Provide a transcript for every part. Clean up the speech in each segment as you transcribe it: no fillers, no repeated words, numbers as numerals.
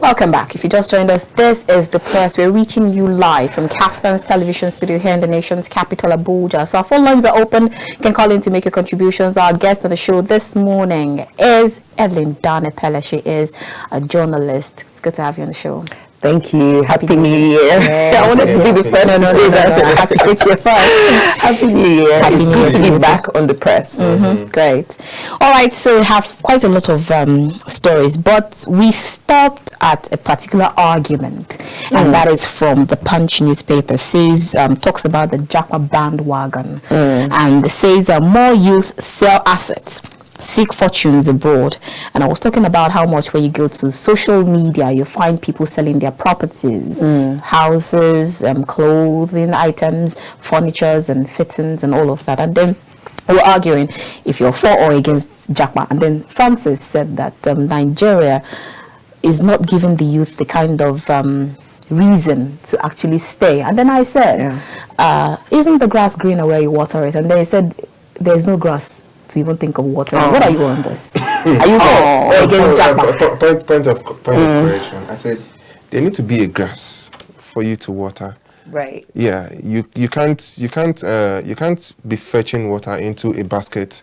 Welcome back. If you just joined us, this is The Press. We're reaching you live from KAFTAN's television studio here in the nation's capital, Abuja. So our phone lines are open. You can call in to make your contributions. Our guest on the show this morning is Evelyn Epelle. She is a journalist. It's good to have you on the show. Thank you. Happy New Year. Yes. I wanted to be the first to say that. I had to get you first. Happy New Year. Happy it's New Year good to be back on The Press. Great. All right, so we have quite a lot of stories, but we stopped at a particular argument, and that is from the Punch newspaper. Says talks about the JAPA bandwagon, and says more youth sell assets, seek fortunes abroad. And I was talking about how much when you go to social media, you find people selling their properties, houses, clothing items, furnitures and fittings and all of that. And then we're arguing if you're for or against JAPA. And then Francis said that Nigeria is not giving the youth the kind of reason to actually stay. And then I said, isn't the grass greener where you water it? And then he said, there's no grass to even think of water. What are you on this? Are you for or against JAPA? Point of correction. I said there need to be a grass for you to water. Right. Yeah, you can't be fetching water into a basket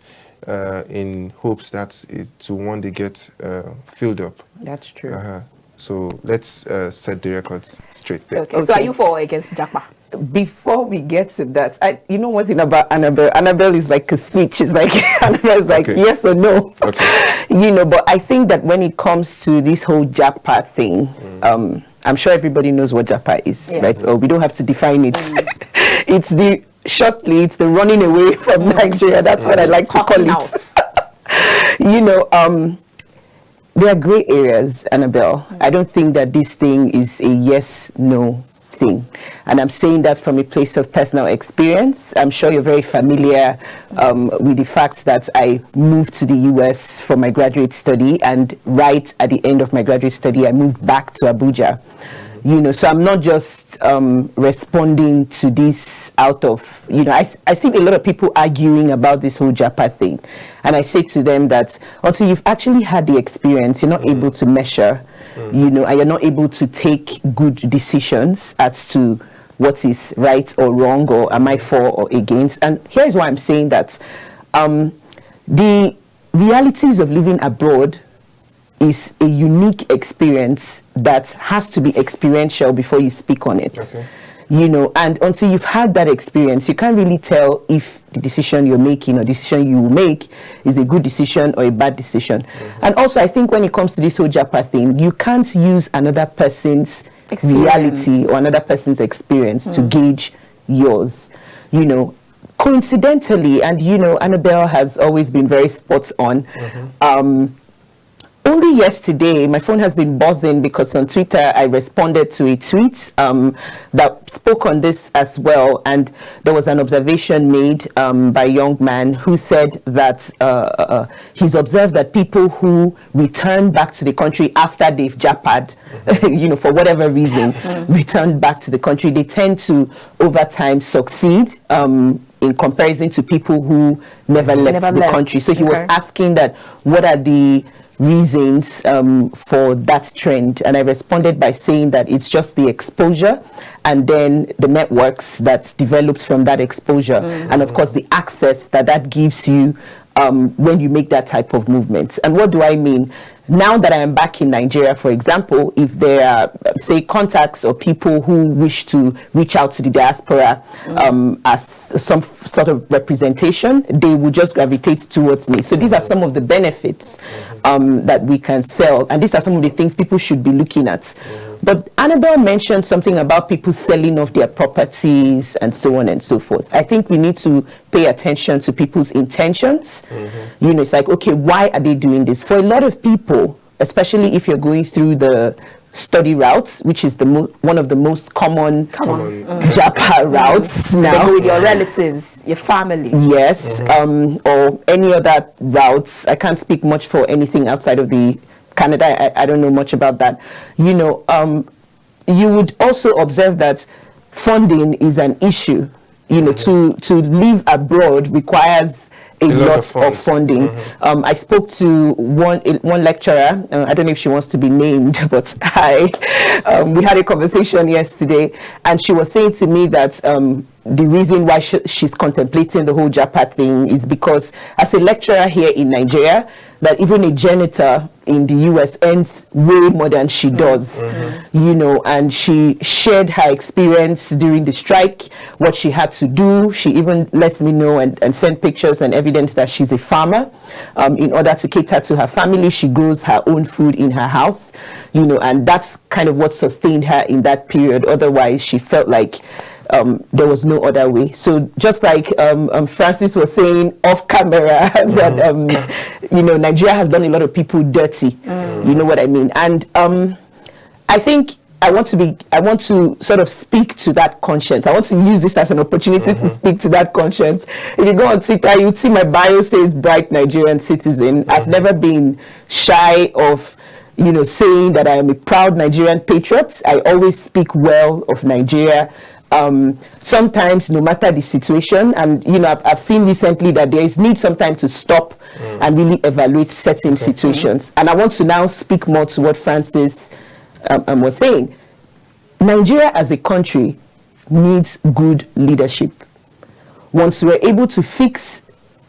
in hopes that it will one day get filled up. That's true. So let's set the records straight there. Okay. So are you for or against JAPA? Before we get to that, you know one thing about Annabelle? Annabelle is like a switch. It's like Annabelle is like yes or no. Okay. You know, but I think that when it comes to this whole JAPA thing, I'm sure everybody knows what JAPA is, right? So we don't have to define it. It's the running away from Nigeria. That's what I like to call it. You know, there are gray areas, Annabelle. I don't think that this thing is a yes/no thing, and I'm saying that from a place of personal experience. I'm sure you're very familiar with the fact that I moved to the US for my graduate study, and right at the end of my graduate study I moved back to Abuja. You know, so I'm not just responding to this out of, you know, I see a lot of people arguing about this whole JAPA thing, and I say to them that until you've actually had the experience, you're not able to measure, you know, and you're not able to take good decisions as to what is right or wrong, or am I for or against. And here's why I'm saying that the realities of living abroad is a unique experience that has to be experiential before you speak on it. Okay. You know, and until you've had that experience, you can't really tell if the decision you're making or decision you will make is a good decision or a bad decision. And also, I think when it comes to this whole JAPA thing, you can't use another person's reality or another person's experience to gauge yours. You know, coincidentally, and you know, Annabelle has always been very spot on. Only yesterday, my phone has been buzzing because on Twitter, I responded to a tweet that spoke on this as well. And there was an observation made by a young man who said that he's observed that people who return back to the country after they've JAPA'd, you know, for whatever reason, return back to the country, they tend to, over time, succeed in comparison to people who never left the country. So he was asking that, what are the reasons for that trend? And I responded by saying that it's just the exposure and then the networks that's developed from that exposure, and of course the access that gives you when you make that type of movement. And what do I mean? Now that I am back in Nigeria, for example, if there are, say, contacts or people who wish to reach out to the diaspora as some sort of representation, they will just gravitate towards me. So these are some of the benefits that we can sell, and these are some of the things people should be looking at. But Annabelle mentioned something about people selling off their properties and so on and so forth. I think we need to pay attention to people's intentions. You know, it's like, okay, why are they doing this? For a lot of people, especially if you're going through the study routes, which is the one of the most common JAPA routes now. With your relatives, your family. Yes, or any other routes. I can't speak much for anything outside of the Canada. I don't know much about that. You know, you would also observe that funding is an issue. You know, to live abroad requires a lot of funding. I spoke to one lecturer. I don't know if she wants to be named, but we had a conversation yesterday, and she was saying to me that the reason why she's contemplating the whole JAPA thing is because as a lecturer here in Nigeria, that even a janitor in the US earns way more than she does, you know, and she shared her experience during the strike, what she had to do. She even lets me know and sent pictures and evidence that she's a farmer. In order to cater to her family, she grows her own food in her house, you know, and that's kind of what sustained her in that period. Otherwise, she felt like there was no other way. So just like Francis was saying off camera, that you know, Nigeria has done a lot of people dirty. You know what I mean? And I think I want to sort of speak to that conscience. I want to use this as an opportunity to speak to that conscience. If you go on Twitter, you'd see my bio says bright Nigerian citizen. I've never been shy of, you know, saying that I am a proud Nigerian patriot. I always speak well of Nigeria. Sometimes, no matter the situation, and you know, I've seen recently that there is need sometimes to stop and really evaluate certain situations. And I want to now speak more to what Francis was saying. Nigeria as a country needs good leadership. Once we're able to fix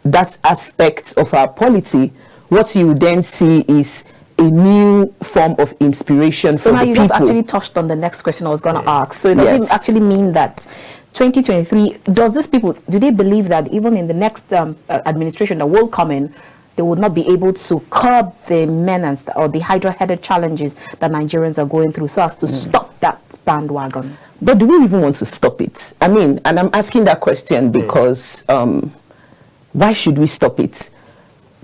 that aspect of our polity, what you then see is a new form of inspiration. So now you just actually touched on the next question I was going to ask. So does it actually mean that 2023, do they believe that even in the next administration that will come in, they would not be able to curb the menace or the hydra-headed challenges that Nigerians are going through so as to stop that bandwagon? But do we even want to stop it? I mean, and I'm asking that question because why should we stop it?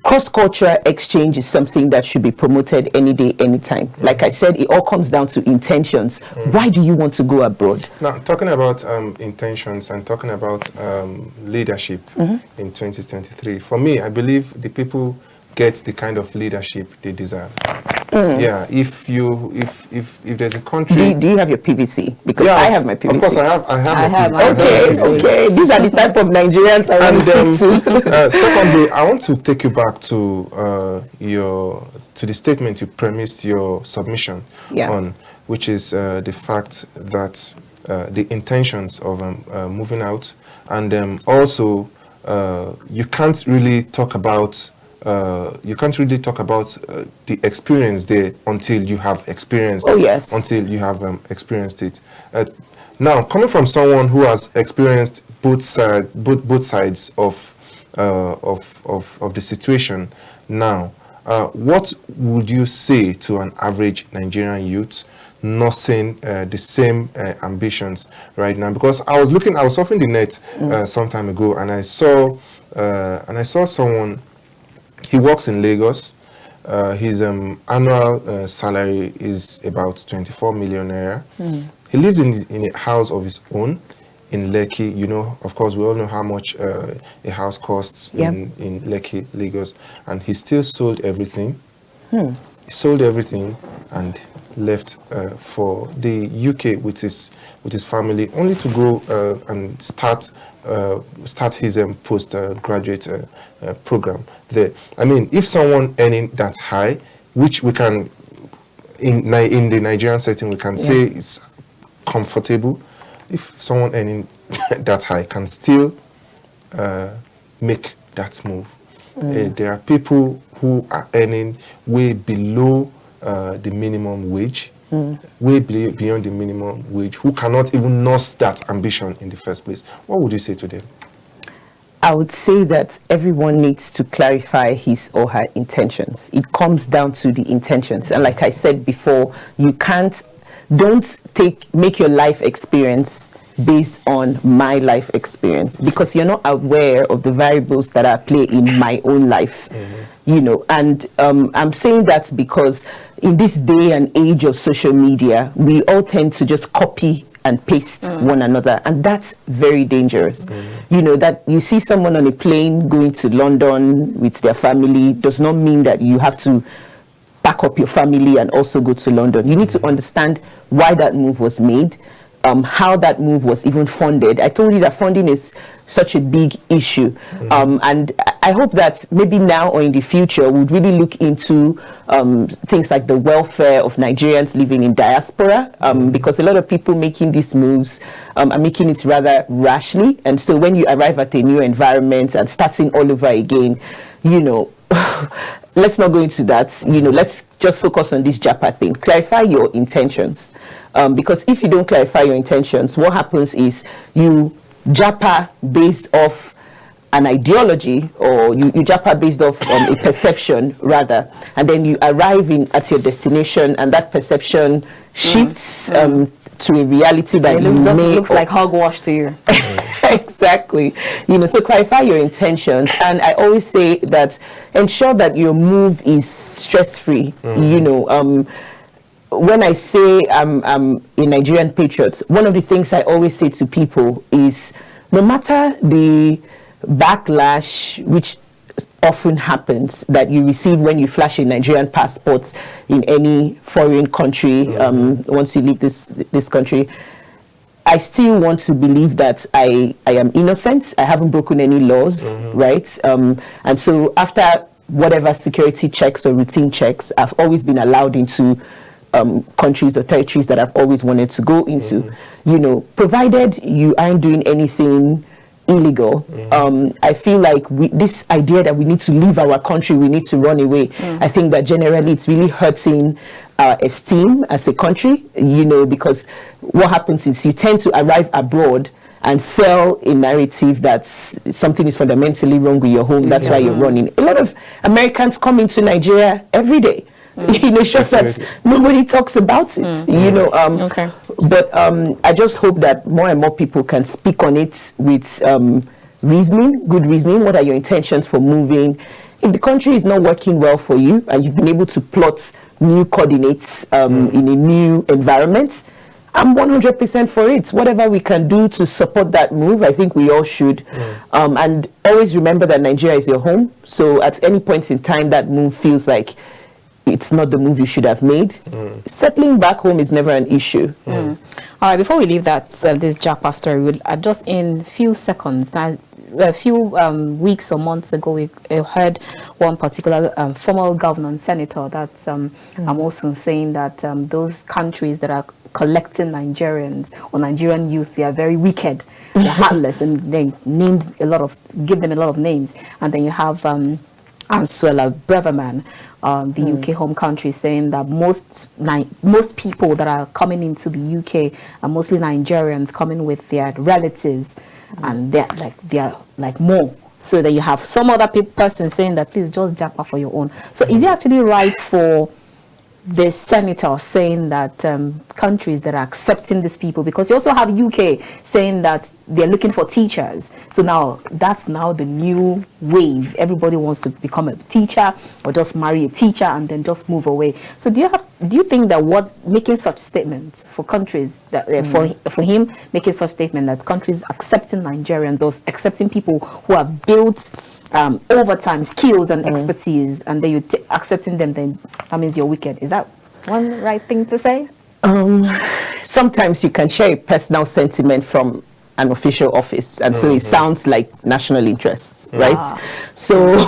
Cross-cultural exchange is something that should be promoted any day, anytime. Like I said, it all comes down to intentions. Why do you want to go abroad? Now, talking about intentions and talking about leadership in 2023, for me, I believe the people get the kind of leadership they deserve. Yeah, if there's a country... Do you have your PVC? Because I have my PVC. Of course, I have my PVC. Okay. These are the type of Nigerians I want to speak to. Secondly, I want to take you back to the statement you premised your submission on, which is the fact that the intentions of moving out, and also you can't really talk about the experience there until you have experienced until you have experienced it. Now, coming from someone who has experienced both sides of the situation, now, what would you say to an average Nigerian youth nursing the same ambitions right now? Because I was surfing the net some time ago, and I saw someone. He works in Lagos. His annual salary is about 24 million naira. He lives in a house of his own in Lekki. You know, of course, we all know how much a house costs in Lekki, Lagos. And he still sold everything. He sold everything and left for the UK with his family, only to go and start his postgraduate program there. I mean, if someone earning that high, which we can in the Nigerian setting we can say is comfortable, if someone earning that high can still make that move. There are people who are earning way below the minimum wage, way beyond the minimum wage, who cannot even nurse that ambition in the first place. What would you say to them? I would say that everyone needs to clarify his or her intentions. It comes down to the intentions. And like I said before, don't make your life experience based on my life experience, because you're not aware of the variables that are at play in my own life. You know, and I'm saying that because in this day and age of social media, we all tend to just copy and paste one another, and that's very dangerous. You know, that you see someone on a plane going to London with their family does not mean that you have to pack up your family and also go to London. You need to understand why that move was made. how that move was even funded. I told you that funding is such a big issue. And I hope that maybe now or in the future we'd really look into things like the welfare of Nigerians living in diaspora, because a lot of people making these moves are making it rather rashly. And so when you arrive at a new environment and starting all over again, you know, let's not go into that. You know, let's just focus on this JAPA thing. Clarify your intentions. Because if you don't clarify your intentions, what happens is you JAPA based off an ideology, or you JAPA based off a perception rather, and then you arrive at your destination, and that perception shifts to a reality that looks like hogwash to you. Exactly. You know, so clarify your intentions, and I always say that ensure that your move is stress-free. You know, when I say I'm a Nigerian patriot, one of the things I always say to people is, no matter the backlash, which often happens, that you receive when you flash a Nigerian passport in any foreign country, once you leave this country, I still want to believe that I am innocent. I haven't broken any laws, right? And so after whatever security checks or routine checks, I've always been allowed into countries or territories that I've always wanted to go into, you know, provided you aren't doing anything illegal. I feel like this idea that we need to leave our country, we need to run away, I think that generally it's really hurting our esteem as a country, you know, because what happens is you tend to arrive abroad and sell a narrative that something is fundamentally wrong with your home, that's why you're running. A lot of Americans come into Nigeria every day. You know, it's just that nobody talks about it, you know. But I just hope that more and more people can speak on it with reasoning, good reasoning. What are your intentions for moving? If the country is not working well for you and you've been able to plot new coordinates in a new environment, I'm 100% for it. Whatever we can do to support that move, I think we all should. And always remember that Nigeria is your home. So at any point in time that move feels like it's not the move you should have made, settling back home is never an issue. All right, before we leave that this JAPA story, we'll just in few seconds now. A few weeks or months ago, we heard one particular former governor and senator that I'm also saying that those countries that are collecting Nigerians or Nigerian youth, they are very wicked, they're heartless, and they give them a lot of names. And then you have Answela Breverman, the UK home country, saying that most people that are coming into the UK are mostly Nigerians coming with their relatives, and they're like more. So that you have some other person saying that please just JAPA for your own. So is it actually right for the senator saying that countries that are accepting these people, because you also have UK saying that they're looking for teachers, so now that's now the new wave, everybody wants to become a teacher or just marry a teacher and then just move away. So do you think that making such statements for countries that for him making such statement that countries accepting Nigerians or accepting people who have built overtime skills and expertise, and then you accepting them, then that means you're wicked? Is that one right thing to say? Sometimes you can share a personal sentiment from an official office, and so it sounds like national interest, right? So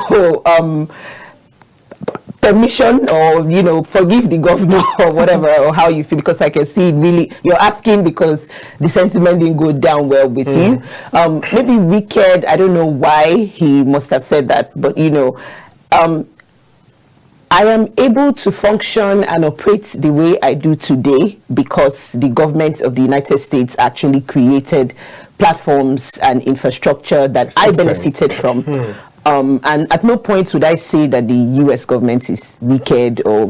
permission, or forgive the governor or whatever, or how you feel, because I can see really you're asking because the sentiment didn't go down well with you. Maybe wicked, I don't know why he must have said that, but I am able to function and operate the way I do today because the government of the United States actually created platforms and infrastructure that I benefited from. And at no point would I say that the US government is wicked, or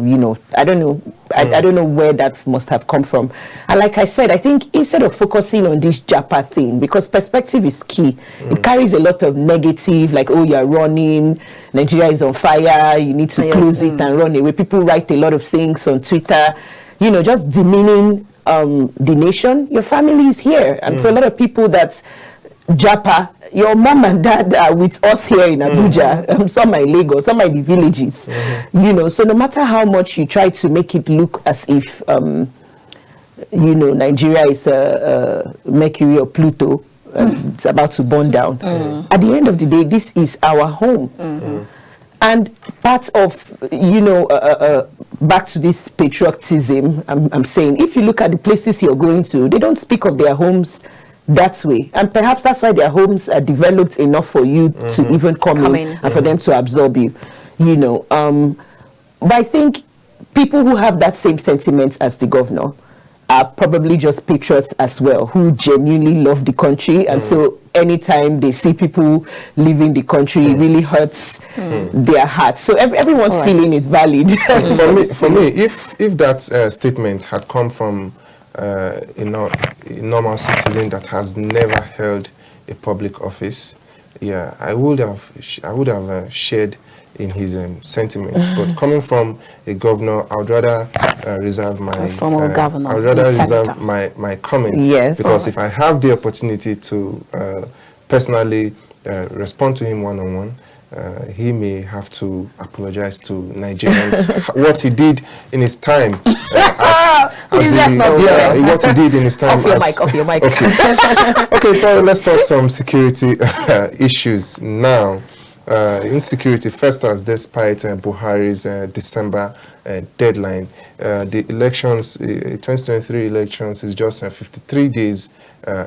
I don't know. I don't know where that must have come from. And like I said, I think instead of focusing on this JAPA thing, because perspective is key, it carries a lot of negative, like, oh, you're running, Nigeria is on fire, you need to close it and run away. People write a lot of things on Twitter, just demeaning the nation. Your family is here. And for a lot of people that JAPA, your mom and dad are with us here in Abuja, some are in Lagos, some are in the villages, so no matter how much you try to make it look as if Nigeria is Mercury or Pluto, it's about to burn down. At the end of the day, this is our home. And part of, back to this patriotism, I'm saying, if you look at the places you're going to, they don't speak of their homes that way. And perhaps that's why their homes are developed enough for you to even come in and for them to absorb you, But I think people who have that same sentiment as the governor are probably just patriots as well, who genuinely love the country. And so anytime they see people leaving the country, it really hurts their hearts. So everyone's feeling is valid. For me, if that statement had come from a normal citizen that has never held a public office, I would have shared in his sentiments. But coming from a governor, I would rather reserve my governor. I would rather reserve my comments. Yes. Because if I have the opportunity to personally respond to him one-on-one, he may have to apologize to Nigerians what he did in his time. What he did in his time. Off your mic. Okay, so let's talk some security issues now. Insecurity festers despite Buhari's December deadline. The elections, 2023 elections, is just 53 days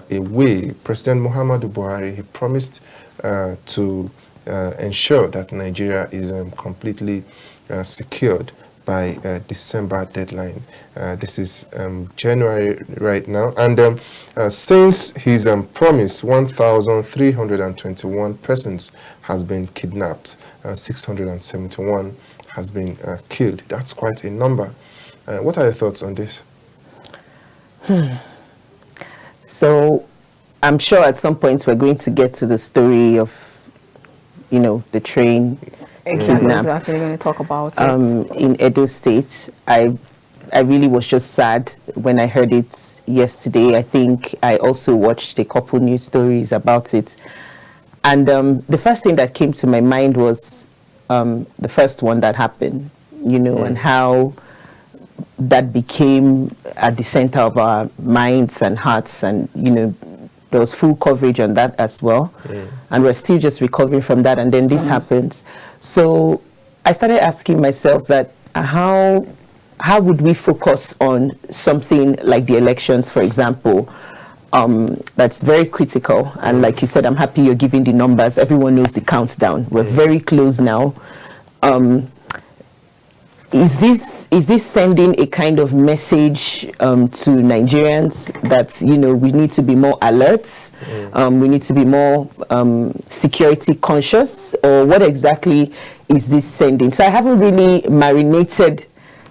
away. President Muhammadu Buhari, he promised to ensure that Nigeria is completely secured by December deadline. This is January right now, and since his promise, 1,321 persons has been kidnapped, 671 has been killed. That's quite a number. What are your thoughts on this? So I'm sure at some point we're going to get to the story of, the train kidnap. We're actually going to talk about it. In Edo State. I really was just sad when I heard it yesterday. I think I also watched a couple news stories about it. And the first thing that came to my mind was the first one that happened, and how that became at the center of our minds and hearts. And, there was full coverage on that as well. And we're still just recovering from that. And then this happens. So I started asking myself that how would we focus on something like the elections, for example, that's very critical. And like you said, I'm happy you're giving the numbers. Everyone knows the countdown. We're very close now. Is this sending a kind of message to Nigerians that we need to be more alert, we need to be more security conscious, or what exactly is this sending? So I haven't really marinated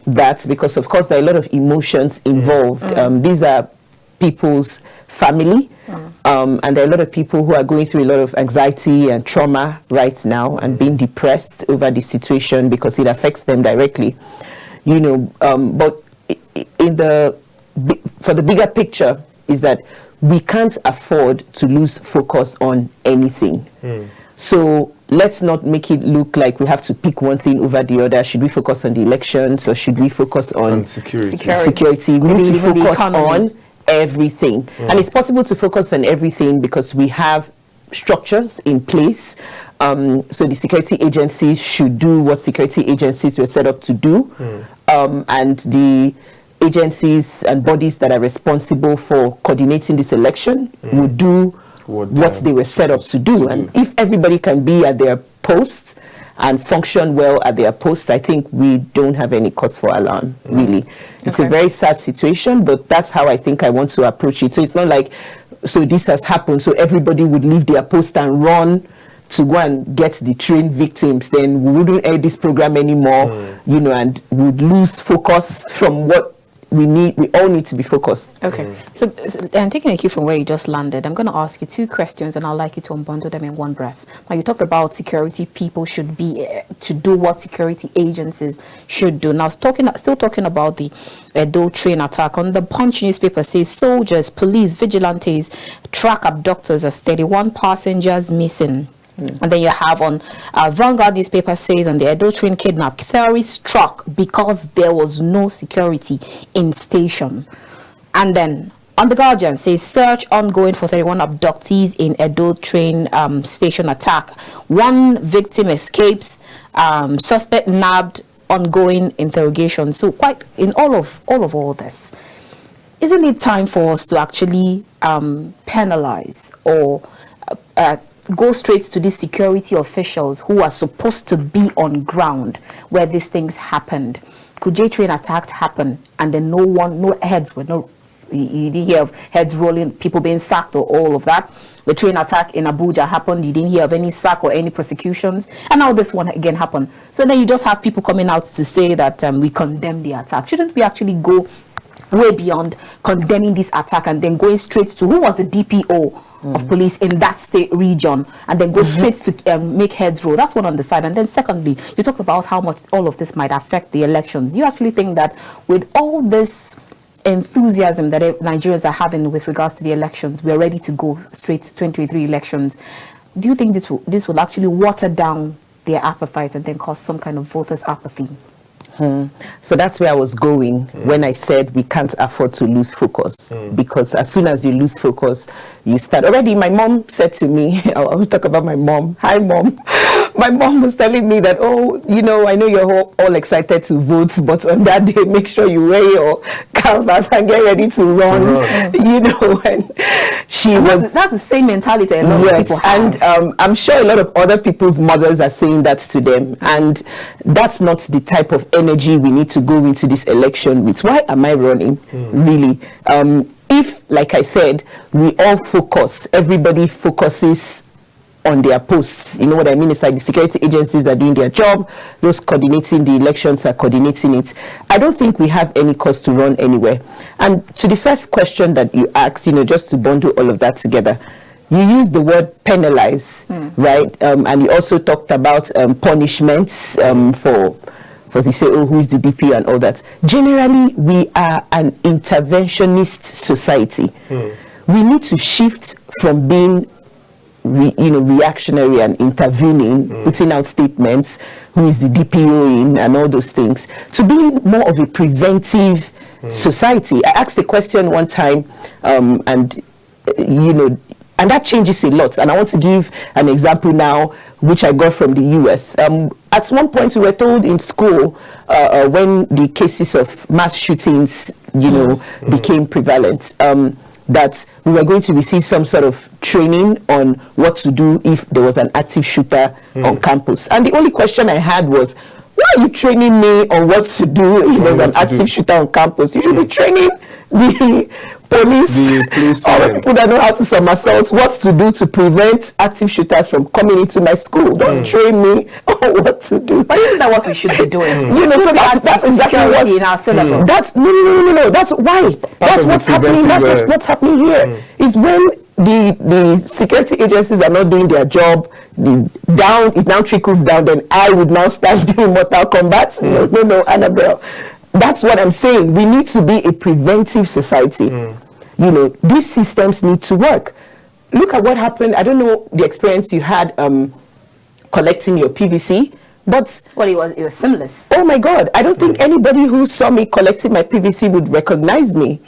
that, because of course there are a lot of emotions involved. These are people's family, and there are a lot of people who are going through a lot of anxiety and trauma right now and being depressed over the situation because it affects them directly, but for the bigger picture is that we can't afford to lose focus on anything. So let's not make it look like we have to pick one thing over the other. Should we focus on the elections, or should we focus on security? We need to focus on everything. And it's possible to focus on everything because we have structures in place. So the security agencies should do what security agencies were set up to do. And the agencies and bodies that are responsible for coordinating this election will do what they were set up to do. And if everybody can be at their posts and function well at their posts, I think we don't have any cause for alarm, really. It's a very sad situation, but that's how I think I want to approach it. So it's not like, so this has happened, so everybody would leave their post and run to go and get the train victims. Then we wouldn't air this program anymore, and would lose focus from what we all need to be focused. Okay. So I'm taking a cue from where you just landed. I'm going to ask you two questions, and I'd like you to unbundle them in one breath. Now, you talked about security people should be to do what security agencies should do. Now, still talking about the Edo train attack. On the Punch newspaper says soldiers, police, vigilantes track abductors as 31 passengers missing. And then you have on Vanguard newspaper says on the Edo train kidnap, theory struck because there was no security in station. And then on The Guardian says search ongoing for 31 abductees in Edo train station attack. 1 victim escapes, suspect nabbed, ongoing interrogation. So quite in all of this, isn't it time for us to actually penalize or go straight to these security officials who are supposed to be on ground where these things happened? Could J train attack happen and then no heads were you didn't hear of heads rolling, people being sacked or all of that? The train attack in Abuja happened, you didn't hear of any sack or any prosecutions, and now this one again happened. So then you just have people coming out to say that we condemn the attack. Shouldn't we actually go way beyond condemning this attack and then going straight to who was the DPO of police in that state region, and then go straight to make heads roll? That's one on the side. And then secondly, you talked about how much all of this might affect the elections. You actually think that with all this enthusiasm that Nigerians are having with regards to the elections, we're ready to go straight to 2023 elections? Do you think this will actually water down their appetite and then cause some kind of voters' apathy? So that's where I was going when I said we can't afford to lose focus, because as soon as you lose focus, you start. Already my mom said to me, I'll talk about my mom. Hi, Mom. My mom was telling me that, oh, you know, I know you're all excited to vote, but on that day, make sure you wear your canvas and get ready to run. You know, and that's the same mentality a lot of people have. And I'm sure a lot of other people's mothers are saying that to them, and that's not the type of energy we need to go into this election with. Why am I running? Really? If, like I said, we all focus, everybody focuses on their posts. You know what I mean? It's like the security agencies are doing their job, those coordinating the elections are coordinating it. I don't think we have any cause to run anywhere. And to the first question that you asked, you know, just to bundle all of that together, you used the word penalize, right? And you also talked about punishments for they say, oh, who is the DP and all that. Generally, we are an interventionist society. We need to shift from being reactionary and intervening, putting out statements, who is the DPO in and all those things, to being more of a preventive society. I asked a question one time, and that changes a lot. And I want to give an example now, which I got from the US. At one point, we were told in school, when the cases of mass shootings, became prevalent, that we were going to receive some sort of training on what to do if there was an active shooter on campus. And the only question I had was, why are you training me on what to do if there's an active shooter on campus? You should be training the police, all the people that know how to somersault, what to do to prevent active shooters from coming into my school. Don't train me on what to do. But isn't that what we should be doing? So that's exactly what in our syllabus. That's no. That's why. That's what's happening. That's what's happening here. Is when the security agencies are not doing their job, it now trickles down, then I would now start doing Mortal Kombat. No, Annabelle. That's what I'm saying. We need to be a preventive society. These systems need to work. Look at what happened. I don't know the experience you had collecting your PVC, but it was seamless. Oh my God! I don't think anybody who saw me collecting my PVC would recognize me.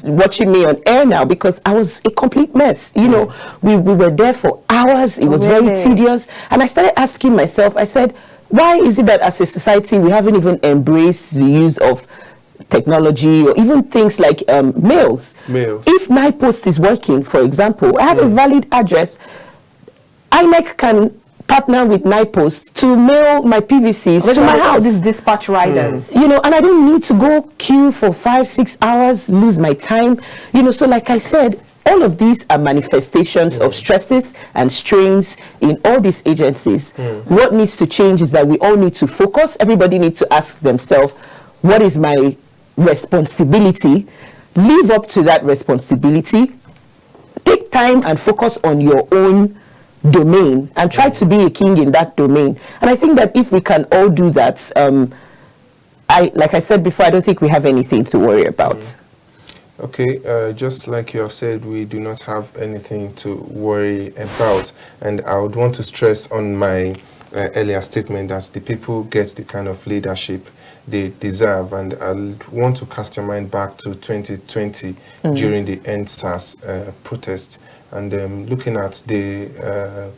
Watching me on air now, because I was a complete mess. We were there for hours. It was very tedious, and I started asking myself. I said, why is it that as a society we haven't even embraced the use of technology or even things like mails? If NIPOST is working, for example, I have a valid address. INEC can partner with NIPOST to mail my PVCs to my house. These dispatch riders. And I don't need to go queue for 5-6 hours, lose my time. So like I said, all of these are manifestations of stresses and strains in all these agencies. What needs to change is that we all need to focus. Everybody needs to ask themselves, what is my responsibility? Live up to that responsibility. Take time and focus on your own domain and try to be a king in that domain. And I think that if we can all do that, like I said before, I don't think we have anything to worry about. Okay, just like you have said, we do not have anything to worry about. And I would want to stress on my earlier statement that the people get the kind of leadership they deserve. And I want to cast your mind back to 2020 during the End SARS protest, and looking at the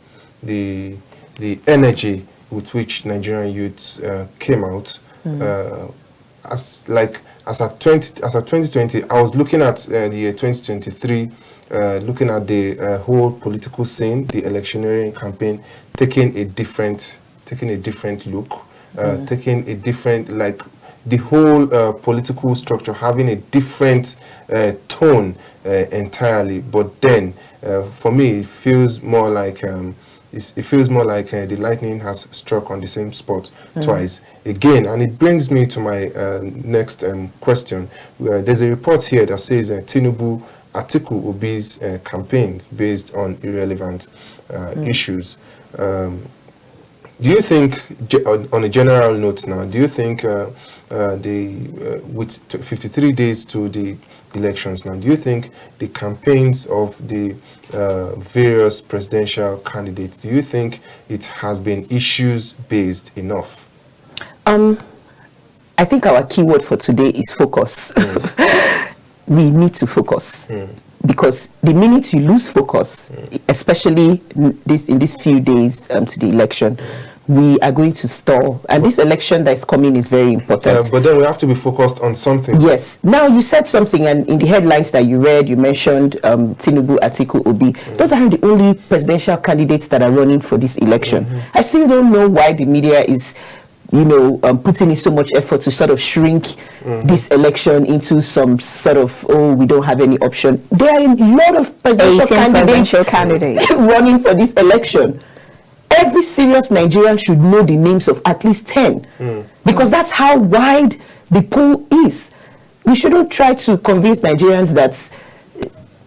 energy with which Nigerian youths came out. As at 2020, I was looking at the year 2023, looking at the whole political scene, the electioneering campaign, taking a different look, taking a different, like the whole political structure having a different tone entirely. But then, for me, it feels more like the lightning has struck on the same spot twice again. And it brings me to my next question. There's a report here that says Tinubu Atiku Obi's campaigns based on irrelevant issues. Do you think, on a general note now, do you think with 53 days to the elections now, do you think the campaigns of the various presidential candidates, do you think it has been issues-based enough? I think our keyword for today is focus. We need to focus. Because the minute you lose focus, especially in these few days to the election, we are going to stall. And this election that is coming is very important. But then we have to be focused on something. Yes. Now, you said something, and in the headlines that you read, you mentioned Tinubu, Atiku, Obi. Those aren't the only presidential candidates that are running for this election. I still don't know why the media is putting in so much effort to sort of shrink this election into some sort of, we don't have any option. There are a lot of presidential candidates running for this election. Every serious Nigerian should know the names of at least 10, because that's how wide the pool is. We shouldn't try to convince Nigerians that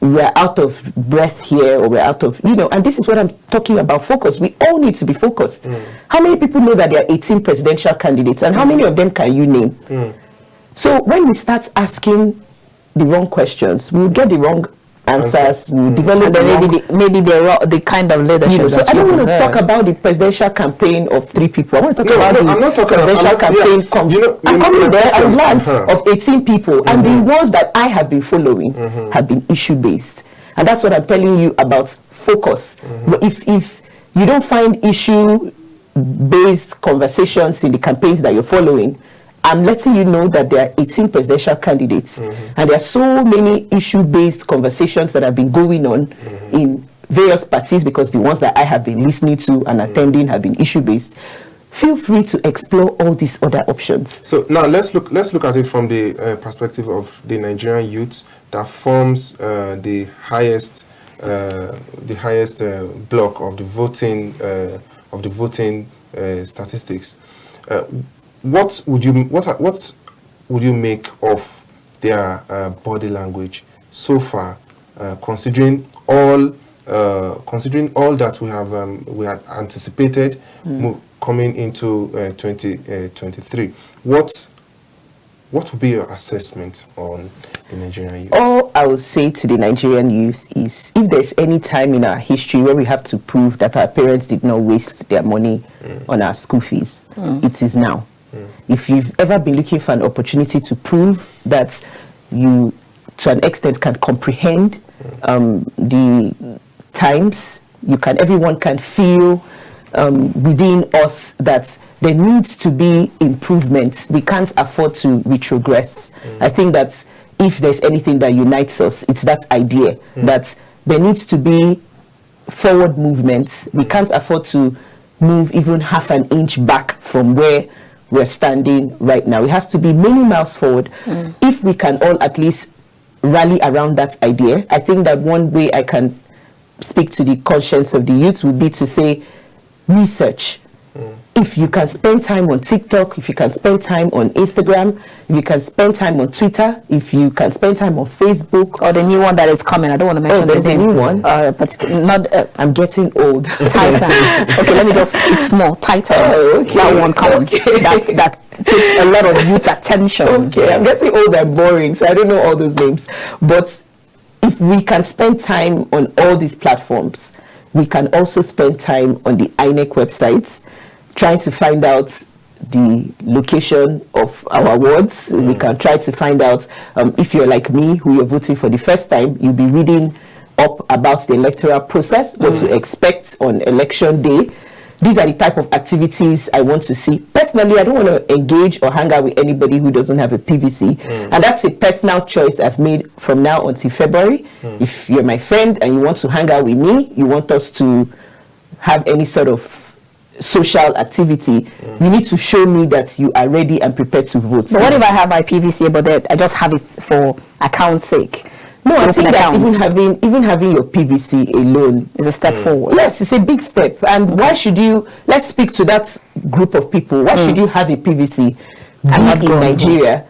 we're out of breath here, or we're out of, and this is what I'm talking about, focus. We all need to be focused. How many people know that there are 18 presidential candidates, and how many of them can you name? So when we start asking the wrong questions, we'll get the wrong answers, we'll develop maybe the kind of leadership. So I don't want to talk about the presidential campaign of 3 people. I want to talk about the presidential campaign. I'm coming there and learn of 18 people, and the ones that I have been following have been issue-based. And that's what I'm telling you about focus. But if you don't find issue-based conversations in the campaigns that you're following, I'm letting you know that there are 18 presidential candidates, and there are so many issue-based conversations that have been going on in various parties, because the ones that I have been listening to and attending have been issue-based. Feel free to explore all these other options. So now let's look at it from the perspective of the Nigerian youth that forms the highest block of the voting statistics. What would you make of their body language so far, considering all that we had anticipated coming into 2023? What would be your assessment on the Nigerian youth? All I would say to the Nigerian youth is, if there's any time in our history where we have to prove that our parents did not waste their money on our school fees, it is now. If you've ever been looking for an opportunity to prove that you, to an extent, can comprehend the times, everyone can feel within us that there needs to be improvement. We can't afford to retrogress. I think that if there's anything that unites us, it's that idea that there needs to be forward movements. We can't afford to move even half an inch back from where we're standing right now. It has to be many miles forward. If we can all at least rally around that idea, I think that one way I can speak to the conscience of the youth would be to say, research. If you can spend time on TikTok, if you can spend time on Instagram, if you can spend time on Twitter, if you can spend time on Facebook. Or the new one that is coming. I don't want to mention there's a new one. I'm getting old. Titans. Okay, let me just, it's small. Titans. Oh, okay. That one, come on. Okay. That takes a lot of youth attention. Okay, I'm getting old and boring, so I don't know all those names. But if we can spend time on all these platforms, we can also spend time on the INEC websites, trying to find out the location of our wards. We can try to find out, if you're like me, who you're voting for the first time, you'll be reading up about the electoral process, what to expect on election day. These are the type of activities I want to see. Personally, I don't want to engage or hang out with anybody who doesn't have a PVC. And that's a personal choice I've made from now until February. If you're my friend and you want to hang out with me, you want us to have any sort of social activity, you need to show me that you are ready and prepared to vote. But what if I have my PVC, but I just have it for account's sake? No, I think that even having your PVC alone is a step forward. Yes, it's a big step. And why should you, let's speak to that group of people, why should you have a PVC, be in Nigeria,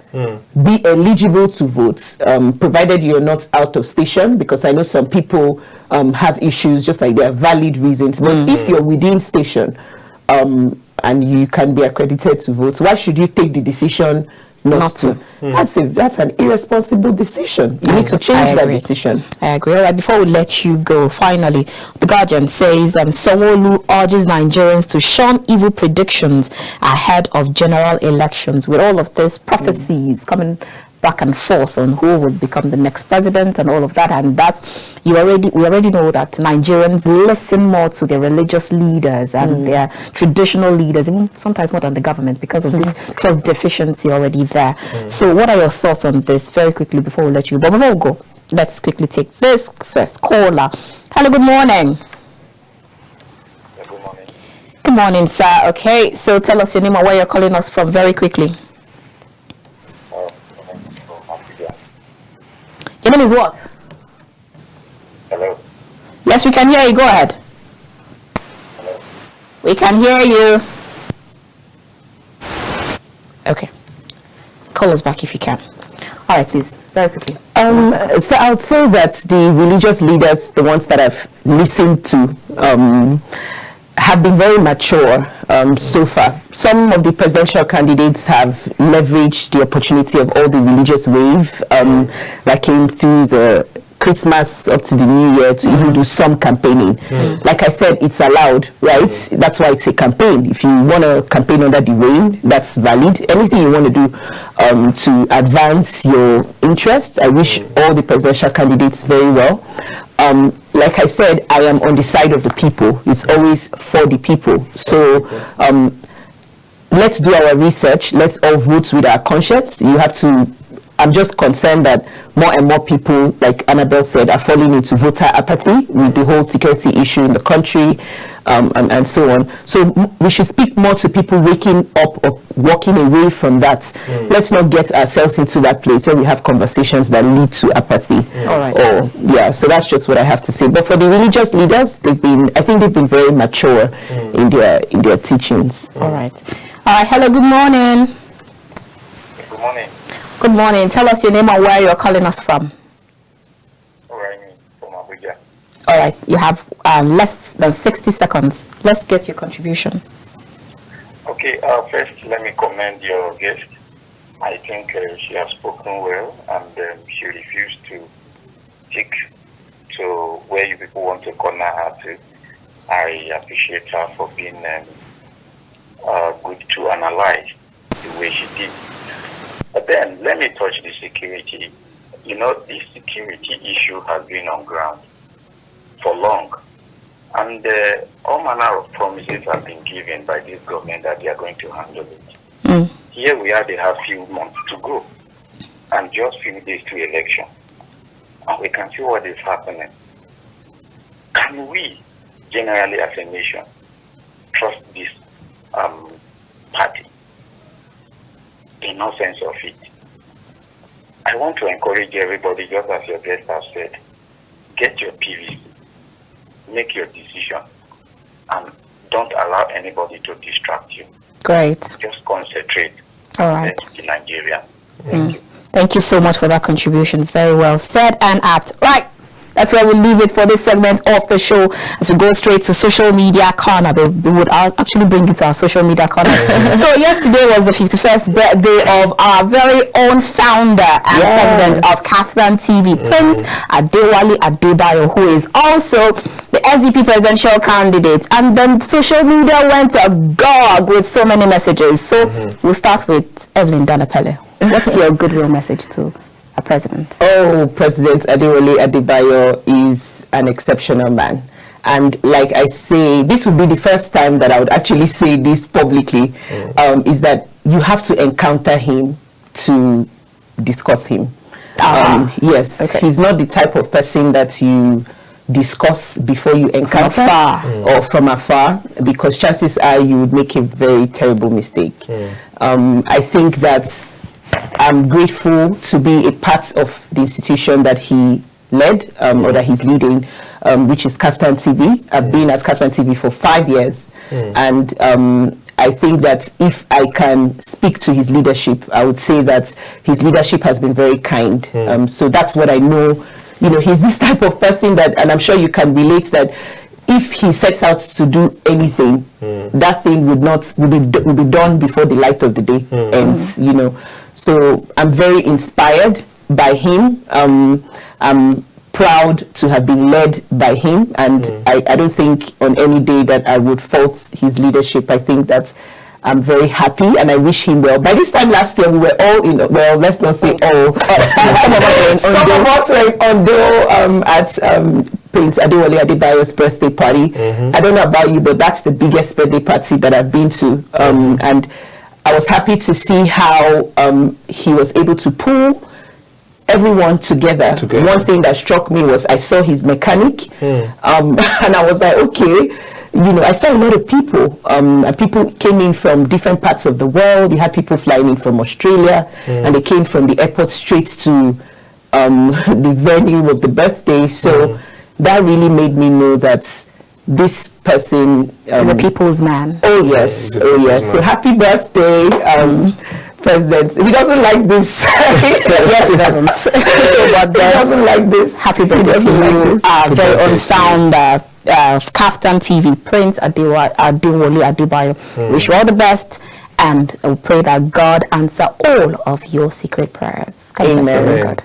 be eligible to vote, provided you're not out of station, because I know some people have issues, just like there are valid reasons. But if you're within station and you can be accredited to vote, why should you take the decision not to? That's an irresponsible decision. You need to change that decision. I agree. All right, before we let you go, finally, The Guardian says Sanwo-Olu urges Nigerians to shun evil predictions ahead of general elections. With all of this prophecies coming back and forth on who would become the next president and all of that, and we already know that Nigerians listen more to their religious leaders and their traditional leaders, even sometimes more than the government, because of this trust deficiency already there. So what are your thoughts on this, very quickly, before we let you go? But before we go, let's quickly take this first caller. Hello, good morning. Good morning. Good morning, sir. Okay, so tell us your name and where you're calling us from, very quickly. Your name is what? Hello. Yes, we can hear you. Go ahead. Hello. We can hear you. Okay. Call us back if you can. All right, please, very quickly. So I would say that the religious leaders, the ones that I've listened to, have been very mature so far. Some of the presidential candidates have leveraged the opportunity of all the religious wave that came through the Christmas up to the New Year to even do some campaigning. Like I said, it's allowed, right? That's why it's a campaign. If you want to campaign under the rain, that's valid. Anything you want to do to advance your interests, I wish all the presidential candidates very well. Like I said, I am on the side of the people. It's always for the people. So let's do our research. Let's all vote with our conscience. You have to. I'm just concerned that more and more people, like Annabelle said, are falling into voter apathy with the whole security issue in the country, and so on. So we should speak more to people waking up or walking away from that. Let's not get ourselves into that place where we have conversations that lead to apathy. All right. So that's just what I have to say. But for the religious leaders, I think they've been very mature in their teachings. All right. Hello, good morning. Good morning. Good morning. Tell us your name and where you're calling us from. Orji from Abuja. All right. You have less than 60 seconds. Let's get your contribution. Okay. First, let me commend your guest. I think she has spoken well, and she refused to stick to where you people want to corner her to. I appreciate her for being good to analyze the way she did. But then, let me touch the security. You know, this security issue has been on ground for long. And all manner of promises have been given by this government that they are going to handle it. Here we are, they have few months to go. And just few days to election. And we can see what is happening. Can we, generally as a nation, trust this party? In no sense of it. I want to encourage everybody, just as your guest has said, get your PVC, make your decision, and don't allow anybody to distract you. Great. Just concentrate. All right. In Nigeria. Thank you. Thank you so much for that contribution. Very well said and apt. Right. That's where we leave it for this segment of the show. As we go straight to social media corner, we would actually bring you to our social media corner. So yesterday was the 51st birthday of our very own founder and president of KAFTAN TV, Prince Adeniyi Adebayo, who is also the SDP presidential candidate. And then social media went agog with so many messages. So we'll start with Evelyn Epelle. What's your goodwill message to a president? Oh, President Adeniyi Adebayo is an exceptional man. And like I say, this would be the first time that I would actually say this publicly, is that you have to encounter him to discuss him. Yes, he's not the type of person that you discuss before you encounter or from afar, because chances are you would make a very terrible mistake. I think that I'm grateful to be a part of the institution that he led or that he's leading, which is KAFTAN TV. I've been at KAFTAN TV for 5 years, and I think that if I can speak to his leadership, I would say that his leadership has been very kind. So that's what I know. You know, he's this type of person that, and I'm sure you can relate, that if he sets out to do anything, that thing would be done before the light of the day ends. You know, so I'm very inspired by him. I'm proud to have been led by him, and I don't think on any day that I would fault his leadership. I think that I'm very happy, and I wish him well. By this time last year, we were all in, well, let's not say all, some of us were in Ondo at Prince Adeniyi Adebayo's birthday party. I don't know about you, but that's the biggest birthday party that I've been to, and I was happy to see how he was able to pull everyone together. One thing that struck me was I saw his mechanic, and I was like, okay, you know, I saw a lot of people, and people came in from different parts of the world. You had people flying in from Australia, and they came from the airport straight to the venue of the birthday. So that really made me know that this person is a people's man. Oh yes, So happy birthday, President. He doesn't like this. Yes, he doesn't. But he doesn't like this. Happy birthday to you, our very own founder of KAFTAN TV, Prince Adeniyi Adebayo. Wish you all the best, and we pray that God answer all of your secret prayers. Amen.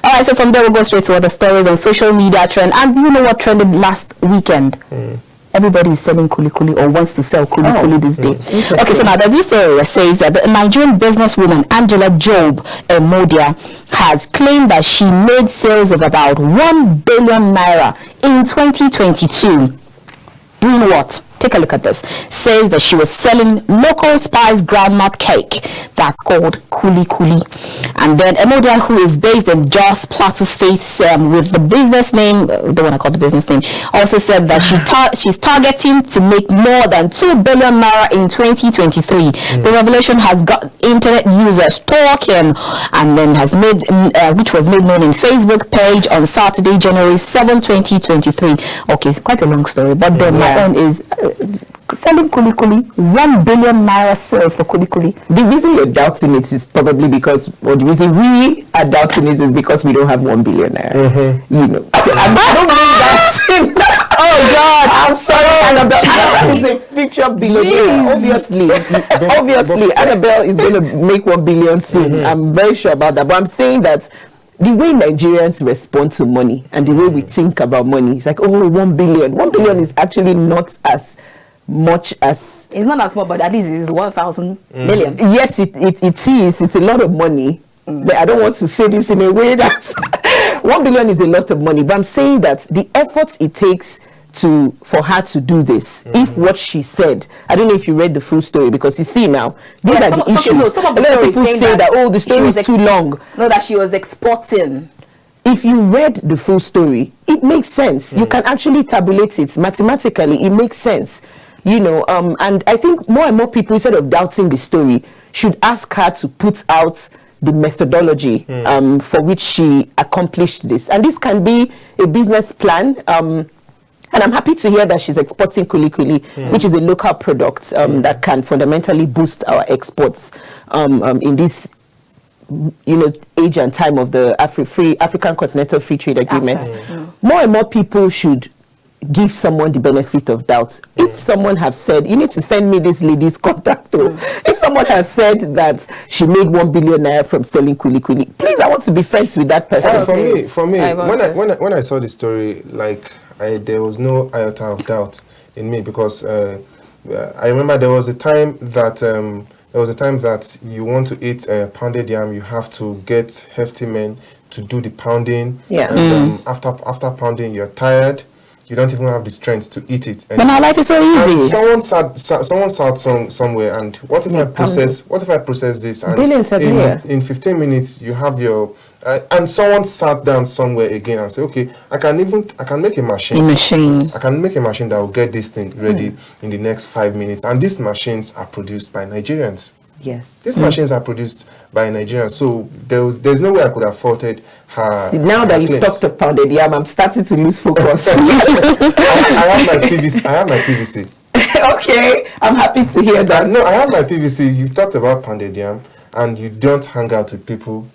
All right, so from there we'll go straight to other stories on social media trend. And do you know what trended last weekend? Everybody is selling kuli or wants to sell kuli this day. Okay, so now this story says that the Nigerian businesswoman Angela Job Emodia has claimed that she made sales of about 1 billion naira in 2022. Doing what? Take a look at this. Says that she was selling local spice groundnut cake that's called kuli. And then Emodia, who is based in Jos Plateau State, with the business name, don't want to call the business name, also said that she's targeting to make more than 2 billion naira in 2023. The revelation has got internet users talking, and then has made, which was made known in Facebook page on Saturday, January 7, 2023. Okay, it's quite a long story, but then my own is selling kuli, 1 billion naira sales for kuli. The reason you're doubting it is probably because, or the reason we are doubting it is because we don't have 1 billion naira. You know, I don't mean that. Oh God, I'm sorry, Annabelle. Annabelle is a future billionaire. Obviously, Annabelle is going to make 1 billion soon. I'm very sure about that. But I'm saying that the way Nigerians respond to money and the way we think about money, it's like, oh, 1 billion. 1 billion is actually not as much as... It's not as much, but at least it's 1,000 million. Yes, it is. It's a lot of money. But I don't want to say this in a way that 1 billion is a lot of money. But I'm saying that the effort it takes for her to do this, if what she said, I don't know if you read the full story, because you see now, these are the issues. Some of a lot of people say that, oh, the story is too long. No, that she was exporting. If you read the full story, it makes sense. You can actually tabulate it mathematically. It makes sense. You know, and I think more and more people, instead of doubting the story, should ask her to put out the methodology for which she accomplished this. And this can be a business plan. And I'm happy to hear that she's exporting kuli, which is a local product that can fundamentally boost our exports in this, you know, age and time of the African Continental Free Trade Agreement. more and more people should give someone the benefit of doubt. If someone has said, you need to send me this lady's contact. If someone has said that she made 1 billion naira from selling kuli, please, I want to be friends with that person. For me, when I saw the story, like there was no iota of doubt in me, because I remember there was a time that you want to eat pounded yam, you have to get hefty men to do the pounding. Yeah. And after pounding, you're tired. You don't even have the strength to eat it. But now life is so easy. Someone sat somewhere, and what if I process this? And in 15 minutes you have your and someone sat down somewhere again and said, okay, I can make a machine. I can make a machine that will get this thing ready in the next 5 minutes. And these machines are produced by Nigerians. Yes. These machines are produced by Nigerians, so there's no way I could have faulted her. See, now that you've talked of pounded yam, I'm starting to lose focus. I have my PVC. Okay, I'm happy to hear that. No, I have my PVC. You talked about pounded yam, and you don't hang out with people.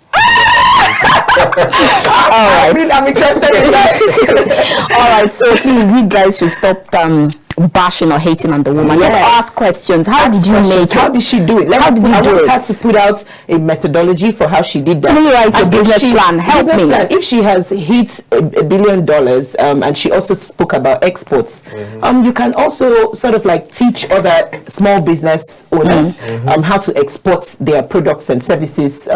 I'm interested in that. All right, so please, you guys should stop bashing or hating on the woman. Yes. Just ask questions. How did you make it? How did she do it? How did you do it? I want her to put out a methodology for how she did that. Let me write a business plan. Help me. If she has hit $1 billion, and she also spoke about exports, you can also sort of like teach other small business owners how to export their products and services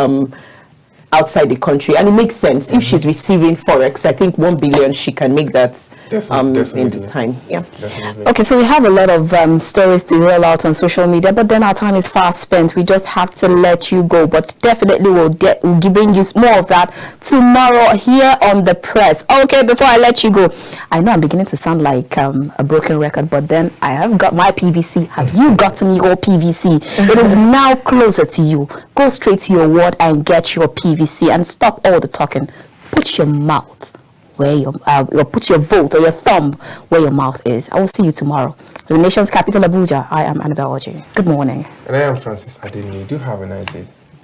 outside the country. And it makes sense. If she's receiving forex, I think 1 billion, she can make that definitely. in the time. Yeah. Definitely. Okay, so we have a lot of stories to roll out on social media, but then our time is fast spent. We just have to let you go, but definitely we'll bring you more of that tomorrow here on The Press. Okay, before I let you go, I know I'm beginning to sound like a broken record, but then I have got my PVC. Have you gotten your PVC? It is now closer to you. Go straight to your ward and get your PVC and stop all the talking. Put your mouth where your put your vote or your thumb where your mouth is. I will see you tomorrow. The nation's capital, Abuja. I am Annabelle Orji. Good morning. And I am Francis Adeniyi. Do have a nice day.